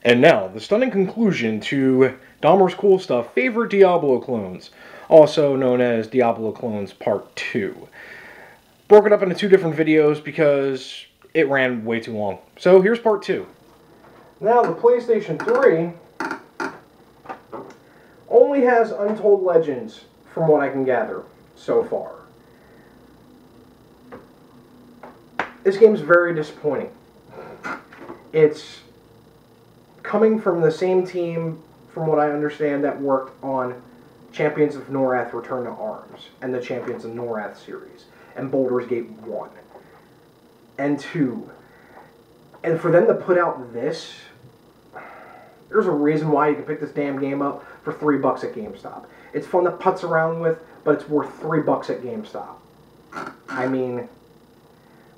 And now, the stunning conclusion to Dahmer's Cool Stuff favorite Diablo clones, also known as Diablo Clones Part 2. Broke it up into two different videos because it ran way too long. So here's Part 2. Now, the PlayStation 3 only has Untold Legends, from what I can gather so far. This game's very disappointing. It's coming from the same team, from what I understand, that worked on Champions of Norrath Return to Arms and the Champions of Norrath series and Baldur's Gate 1 and 2. And for them to put out this, there's a reason why you can pick this damn game up for $3 at GameStop. It's fun to putz around with, but it's worth $3 at GameStop. I mean,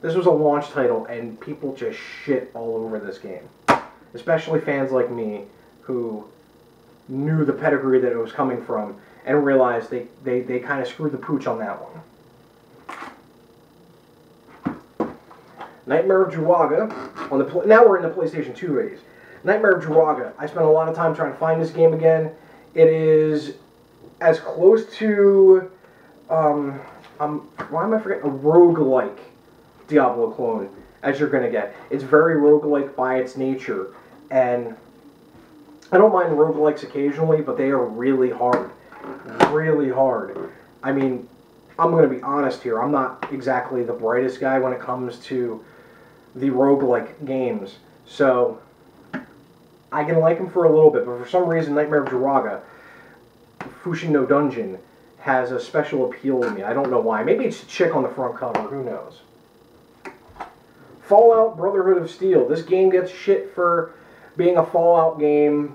this was a launch title and people just shit all over this game. Especially fans like me who knew the pedigree that it was coming from and realized they kind of screwed the pooch on that one. Nightmare of Druaga. Now we're in the PlayStation 2 days. Nightmare of Druaga. I spent a lot of time trying to find this game again. It is as close to why am I forgetting? A roguelike Diablo clone as you're going to get. It's very roguelike by its nature, and I don't mind roguelikes occasionally, but they are really hard. Really hard. I mean, I'm going to be honest here, I'm not exactly the brightest guy when it comes to the roguelike games, so I can like them for a little bit, but for some reason Nightmare of Druaga, Fushin no Dungeon, has a special appeal to me. I don't know why. Maybe it's a chick on the front cover, who knows. Fallout Brotherhood of Steel. This game gets shit for being a Fallout game,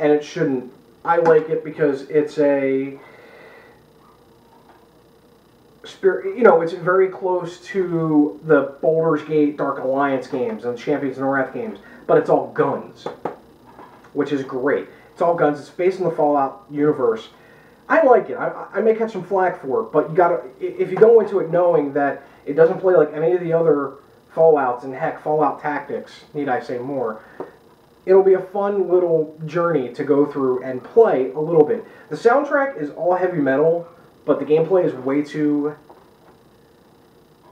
and it shouldn't. I like it because it's a spirit, you know, it's very close to the Baldur's Gate Dark Alliance games and Champions of Norrath games, but it's all guns, which is great. It's all guns. It's based in the Fallout universe. I like it. I may catch some flack for it, but you gotta, if you go into it knowing that it doesn't play like any of the other Fallouts, and heck, Fallout Tactics, need I say more, it'll be a fun little journey to go through and play a little bit. The soundtrack is all heavy metal, but the gameplay is way too...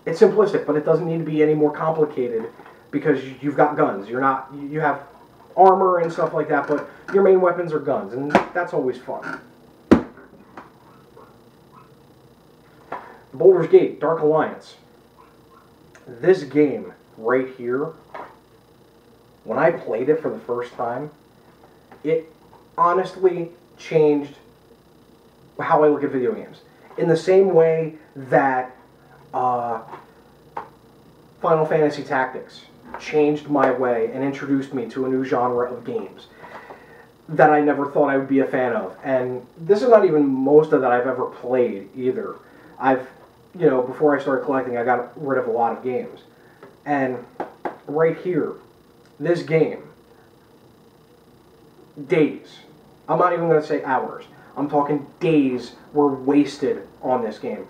It's simplistic, but it doesn't need to be any more complicated because you've got guns. You have armor and stuff like that, but your main weapons are guns, and that's always fun. Baldur's Gate Dark Alliance. This game right here, when I played it for the first time, it honestly changed how I look at video games. In the same way that Final Fantasy Tactics changed my way and introduced me to a new genre of games that I never thought I would be a fan of. And this is not even most of that I've ever played either. You know, before I started collecting, I got rid of a lot of games. And right here, this game, days, I'm not even going to say hours, I'm talking days were wasted on this game.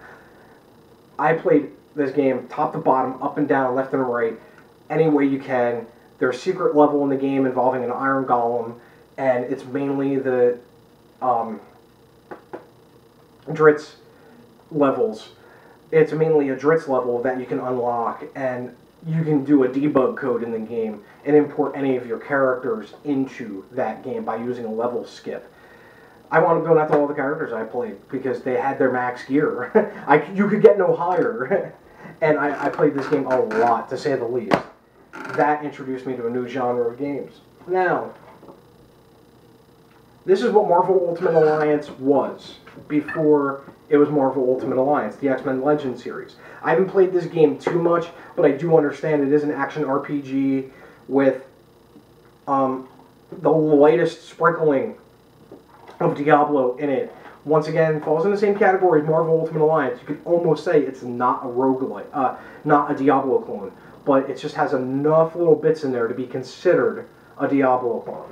I played this game top to bottom, up and down, left and right, any way you can. There's a secret level in the game involving an iron golem, and it's mainly the Dritz levels. It's mainly a Dritz level that you can unlock, and you can do a debug code in the game and import any of your characters into that game by using a level skip. I wanted to go after all the characters I played because they had their max gear. You could get no higher. And I played this game a lot, to say the least. That introduced me to a new genre of games. Now, this is what Marvel Ultimate Alliance was before it was Marvel Ultimate Alliance, the X-Men Legends series. I haven't played this game too much, but I do understand it is an action RPG with the lightest sprinkling of Diablo in it. Once again, falls in the same category as Marvel Ultimate Alliance. You could almost say it's not a roguelike, not a Diablo clone, but it just has enough little bits in there to be considered a Diablo clone.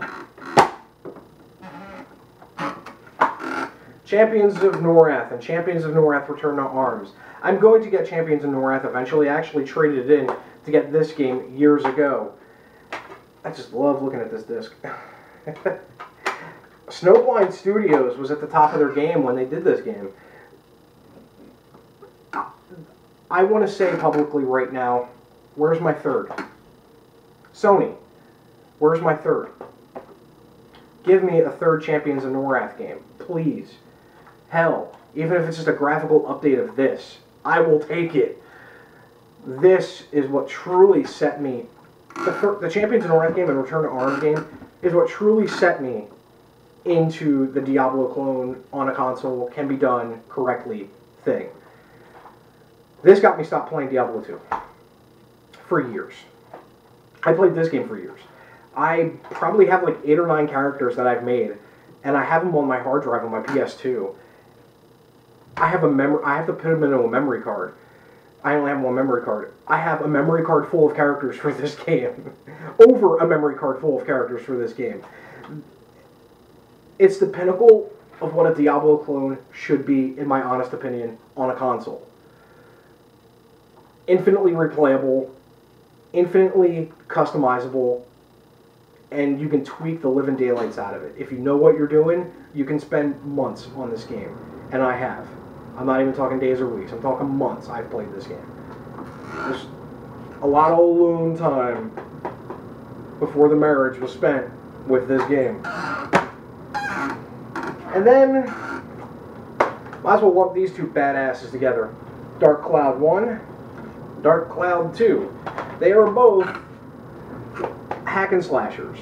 Champions of Norrath and Champions of Norrath Return to Arms. I'm going to get Champions of Norrath eventually. I actually traded it in to get this game years ago. I just love looking at this disc. Snowblind Studios was at the top of their game when they did this game. I want to say publicly right now, where's my third? Sony, where's my third? Give me a third Champions of Norath game, please. Hell, even if it's just a graphical update of this, I will take it. This is what truly set me... The Champions of Norath game and Return to Arms game is what truly set me into the Diablo clone on a console can be done correctly thing. This got me stopped playing Diablo 2 for years. I played this game for years. I probably have like 8 or 9 characters that I've made, and I have them on my hard drive on my PS2. I have to put them into a memory card. I only have one memory card. I have a memory card full of characters for this game. Over a memory card full of characters for this game. It's the pinnacle of what a Diablo clone should be, in my honest opinion, on a console. Infinitely replayable, infinitely customizable, and you can tweak the living daylights out of it. If you know what you're doing, you can spend months on this game. And I have. I'm not even talking days or weeks. I'm talking months I've played this game. There's a lot of alone time before the marriage was spent with this game. And then, might as well lump these two badasses together. Dark Cloud 1, Dark Cloud 2. They are both hack and slashers.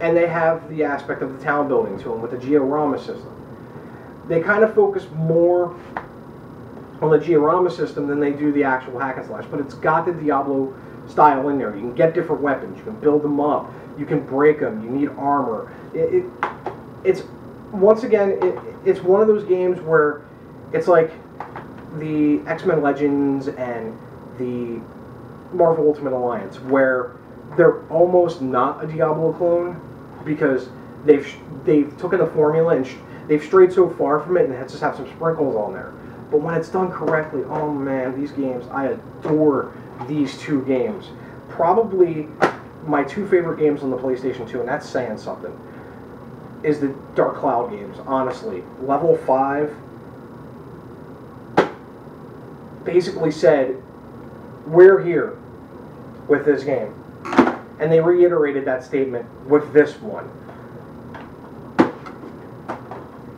And they have the aspect of the town building to them with the Georama system. They kind of focus more on the Georama system than they do the actual hack and slash, but it's got the Diablo style in there. You can get different weapons, you can build them up, you can break them, you need armor. It's once again, it's one of those games where it's like the X-Men Legends and the Marvel Ultimate Alliance, where they're almost not a Diablo clone because they've taken the formula and they've strayed so far from it and just have some sprinkles on there. But when it's done correctly, oh man, these games, I adore these two games. Probably my 2 favorite games on the PlayStation 2, and that's saying something, is the Dark Cloud games, honestly. Level 5 basically said, we're here with this game. And they reiterated that statement with this one.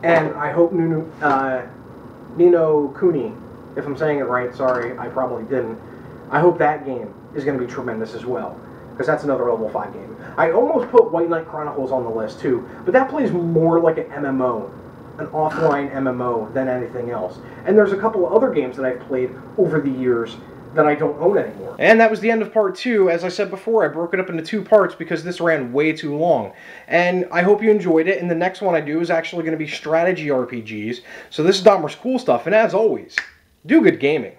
And I hope Nino Kuni, if I'm saying it right, sorry, I probably didn't. I hope that game is going to be tremendous as well, because that's another level 5 game. I almost put White Knight Chronicles on the list too, but that plays more like an MMO, an offline MMO, than anything else. And there's a couple of other games that I've played over the years that I don't own anymore. And that was the end of part 2. As I said before, I broke it up into 2 parts because this ran way too long. And I hope you enjoyed it, and the next one I do is actually going to be strategy RPGs. So this is Dahmer's Cool Stuff, and as always, do good gaming.